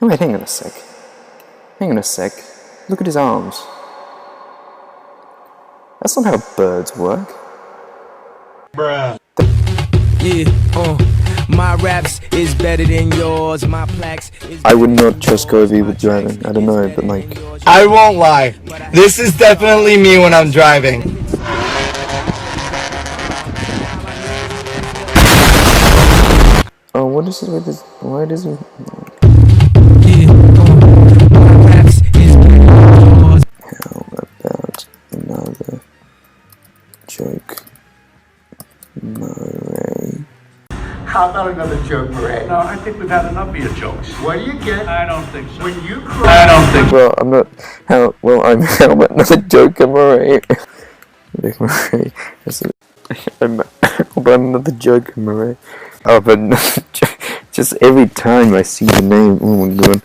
Oh, wait, hang on a sec. Hang on a sec. Look at his arms. That's not how birds work. Bruh. My raps is better than yours. My plaques is I would not trust Coby with driving. I don't know, but like... I won't lie. This is definitely me when I'm driving. Oh, what is it with this? Why does he... my raps is better than yours. How about another joke, Murray? How about another joke, Murray? No, I think we've had enough of your jokes. What do you get I don't think so. when you cry? I don't think Well, I'm not... How about another joke, Murray? Like, Murray... How about another joke, Murray? Oh, but just every time I see the name, oh my god.